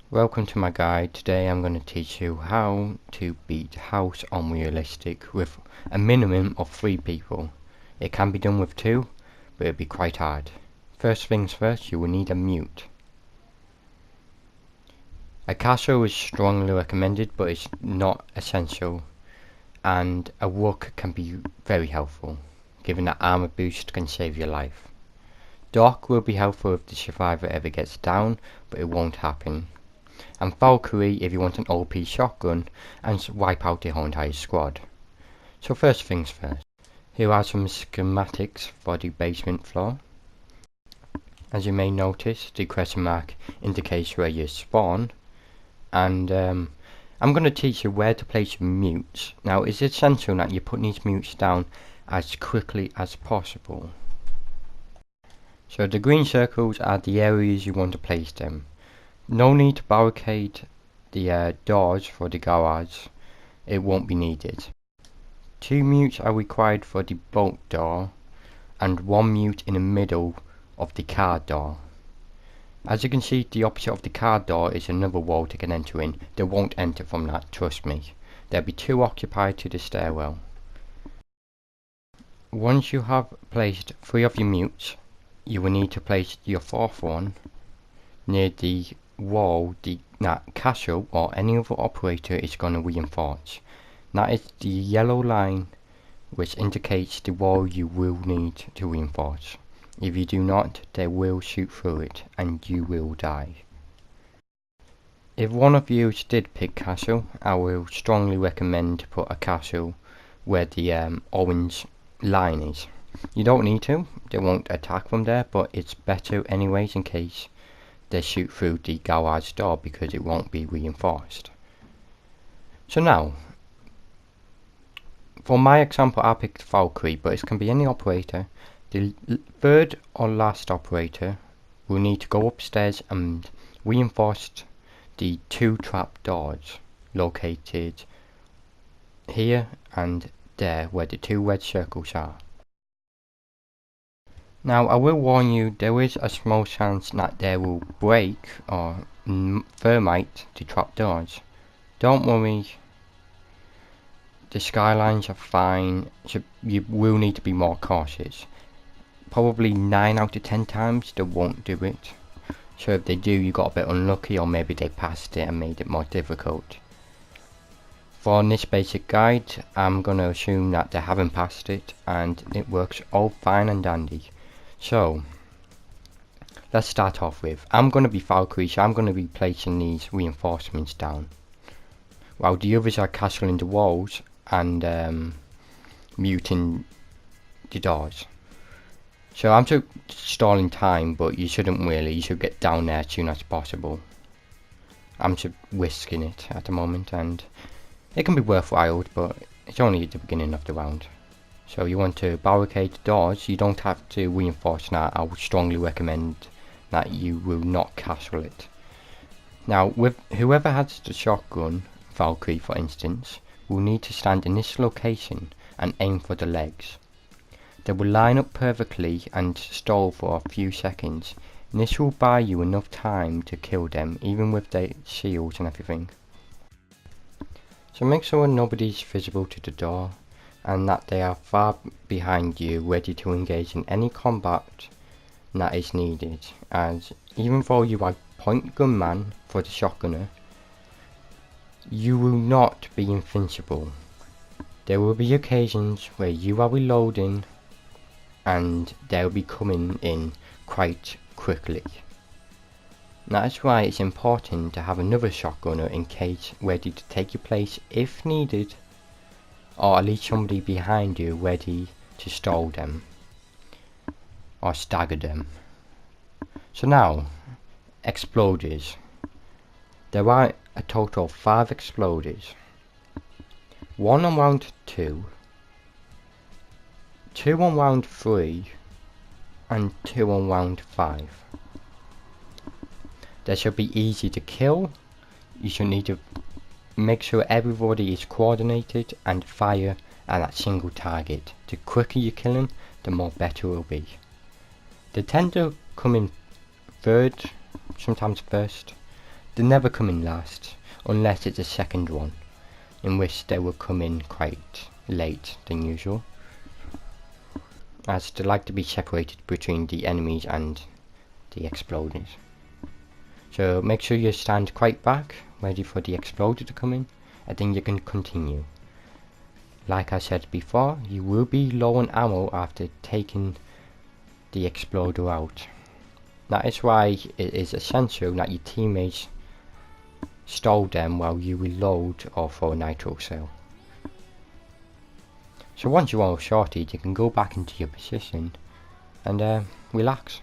Welcome to my guide. Today I'm going to teach you how to beat House on Realistic with a minimum of 3 people. It can be done with 2, but it'll be quite hard. First things first, you will need a mute. A castle is strongly recommended, but it's not essential, and a rook can be very helpful, given that armor boost can save your life. Dock will be helpful if the survivor ever gets down, but it won't happen. And Valkyrie if you want an OP shotgun and wipe out the whole entire squad. So first things first. Here are some schematics for the basement floor. As you may notice, the question mark indicates where you spawn, and I'm going to teach you where to place your mutes. Now it's essential that you put these mutes down as quickly as possible. So the green circles are the areas you want to place them. No need to barricade the doors for the garage, it won't be needed. 2 mutes are required for the boat door, and 1 mute in the middle of the car door. As you can see, the opposite of the car door is another wall to get enter in. They won't enter from that, trust me. There'll be 2 occupied to the stairwell. Once you have placed 3 of your mutes, you will need to place your 4th one near the wall that castle or any other operator is going to reinforce. That is the yellow line which indicates the wall you will need to reinforce. If you do not, they will shoot through it and you will die. If one of you did pick castle, I will strongly recommend to put a castle where the orange line is. You don't need to, they won't attack from there, but it's better anyways in case they shoot through the garage door because it won't be reinforced. So now, for my example I picked Valkyrie, but it can be any operator. The 3rd or last operator will need to go upstairs and reinforce the 2 trap doors located here and there where the 2 red circles are. Now I will warn you, there is a small chance that they will break or thermite the trap doors. Don't worry, the skylines are fine, so you will need to be more cautious. Probably 9 out of 10 times they won't do it. So if they do, you got a bit unlucky, or maybe they passed it and made it more difficult. For this basic guide, I'm going to assume that they haven't passed it and it works all fine and dandy. So, let's start off with, I'm going to be Valkyrie, so I'm going to be placing these reinforcements down, while the others are castling the walls and muting the doors. So I'm just stalling time, but you shouldn't really, you should get down there as soon as possible. I'm just risking it at the moment, and it can be worthwhile, but it's only at the beginning of the round. So you want to barricade the doors. You don't have to reinforce that. I would strongly recommend that you will not castle it. Now with whoever has the shotgun, Valkyrie for instance, will need to stand in this location and aim for the legs. They will line up perfectly and stall for a few seconds, and this will buy you enough time to kill them, even with their shields and everything. So make sure nobody's visible to the door, and that they are far behind you, ready to engage in any combat that is needed, as even though you are point gunman for the shotgunner, you will not be invincible. There will be occasions where you are reloading and they will be coming in quite quickly. That is why it's important to have another shotgunner in case ready to take your place if needed, or at least somebody behind you ready to stall them or stagger them. So now, exploders. There are a total of 5 exploders. 1 on round 2, 2 on round 3, and 2 on round 5. They should be easy to kill. You should need to make sure everybody is coordinated and fire at that single target. The quicker you kill them, the more better it will be. They tend to come in 3rd, sometimes 1st. they never come in last, unless it's a second one, in which they will come in quite late than usual, as they like to be separated between the enemies and the exploders. So make sure you stand quite back, ready for the exploder to come in, and then you can continue. Like I said before, you will be low on ammo after taking the exploder out. That is why it is essential that your teammates stall them while you reload or throw a nitro cell. So once you're all sorted, you can go back into your position and relax.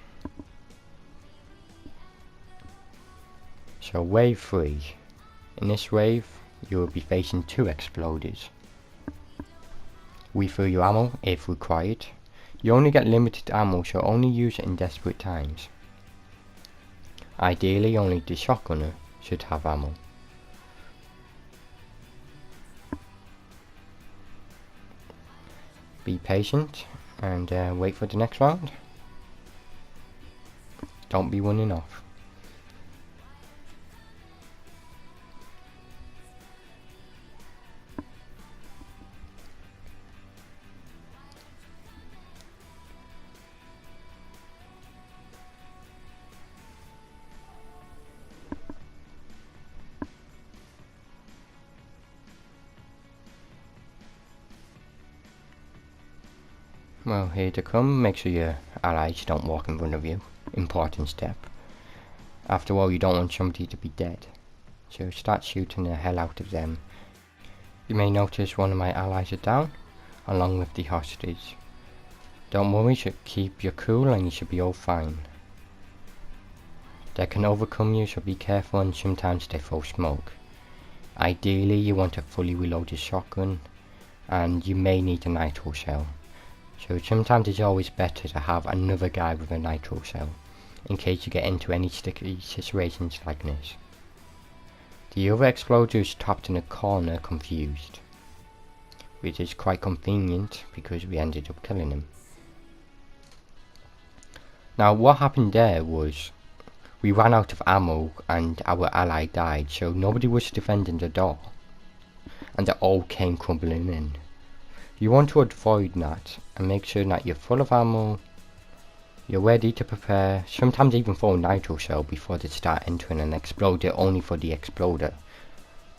So wave 3. In this wave, you will be facing 2 exploders. Refill your ammo if required. You only get limited ammo, so only use it in desperate times. Ideally, only the shotgunner should have ammo. Be patient and wait for the next round. Don't be running off. Well, here to come, make sure your allies don't walk in front of you. Important step. After all, you don't want somebody to be dead, so start shooting the hell out of them. You may notice one of my allies are down, along with the hostage. Don't worry, should keep your cool and you should be all fine. They can overcome you, so be careful, and sometimes they throw smoke. Ideally, you want a fully reloaded shotgun, and you may need a nitro cell. So sometimes it's always better to have another guy with a nitro cell, in case you get into any sticky situations like this. The other exploder is trapped in a corner confused, which is quite convenient because we ended up killing him. Now what happened there was, we ran out of ammo and our ally died, so nobody was defending the door, and they all came crumbling in. You want to avoid that and make sure that you're full of ammo, you're ready to prepare, sometimes even throw a nitro cell before they start entering an exploder only for the exploder.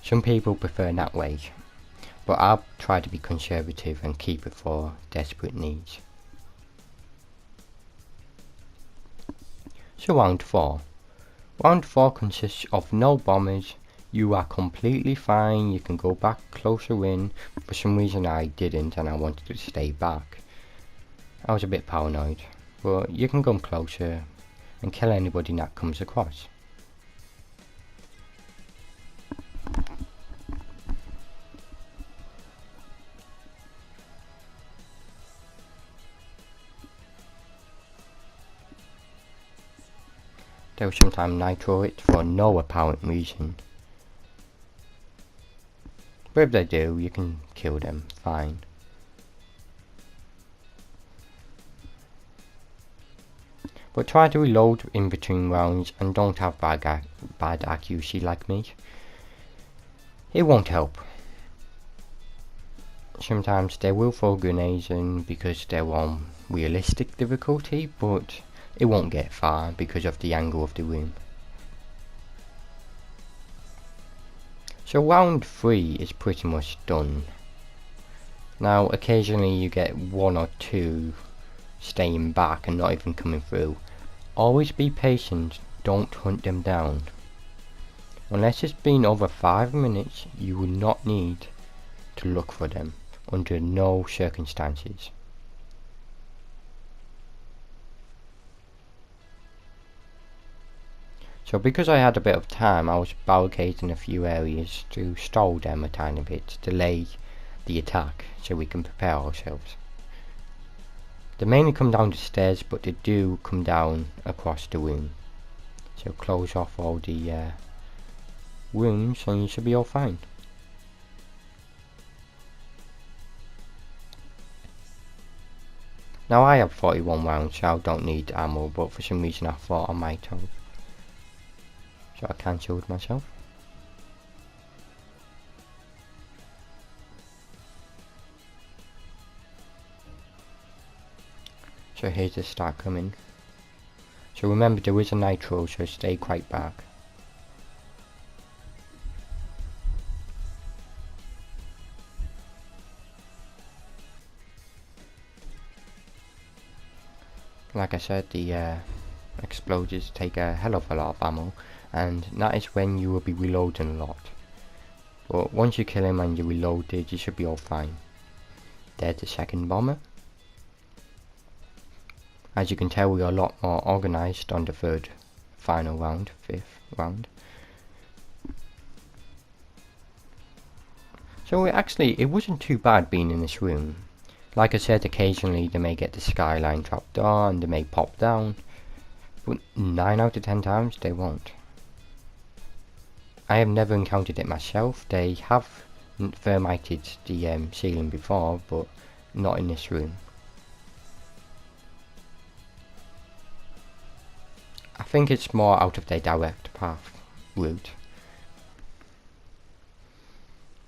Some people prefer that way, but I'll try to be conservative and keep it for desperate needs. So round 4. Round 4 consists of no bombers. You are completely fine, you can go back closer in. For some reason I didn't and I wanted to stay back. I was a bit paranoid, but you can come closer and kill anybody that comes across. They'll sometimes nitro it for no apparent reason. But if they do, you can kill them, fine. But try to reload in between rounds and don't have bad accuracy like me. It won't help. Sometimes they will throw grenades in because they're on realistic difficulty, but it won't get far because of the angle of the room. So round 3 is pretty much done. Now occasionally you get 1 or 2 staying back and not even coming through. Always be patient, don't hunt them down. Unless it's been over 5 minutes, you will not need to look for them under no circumstances. So because I had a bit of time, I was barricading a few areas to stall them a tiny bit, to delay the attack so we can prepare ourselves. They mainly come down the stairs, but they do come down across the room. So close off all the rooms and you should be all fine. Now I have 41 rounds, so I don't need ammo, but for some reason I thought I might have. So I cancelled myself. So here's the start coming. So remember, there is a nitro, so stay quite back. Like I said, the exploders take a hell of a lot of ammo, and that is when you will be reloading a lot. But once you kill him and you reload it, you should be all fine. There's the second bomber. As you can tell, we are a lot more organised on the third final round, fifth round. So it wasn't too bad being in this room. Like I said, occasionally they may get the skyline dropped on, they may pop down, but 9 out of 10 times they won't. I have never encountered it myself. They have thermited the ceiling before, but not in this room. I think it's more out of their direct path route,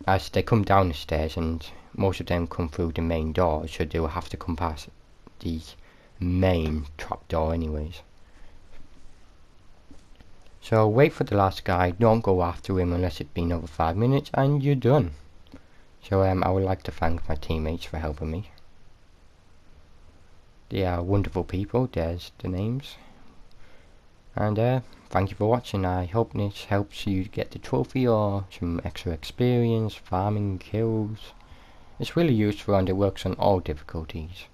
as they come down the stairs and most of them come through the main door, so they will have to come past the main trapdoor anyways. So wait for the last guy, don't go after him unless it's been over 5 minutes, and you're done. So I would like to thank my teammates for helping me. They are wonderful people, there's the names. And thank you for watching. I hope this helps you get the trophy or some extra experience, farming, kills. It's really useful and it works on all difficulties.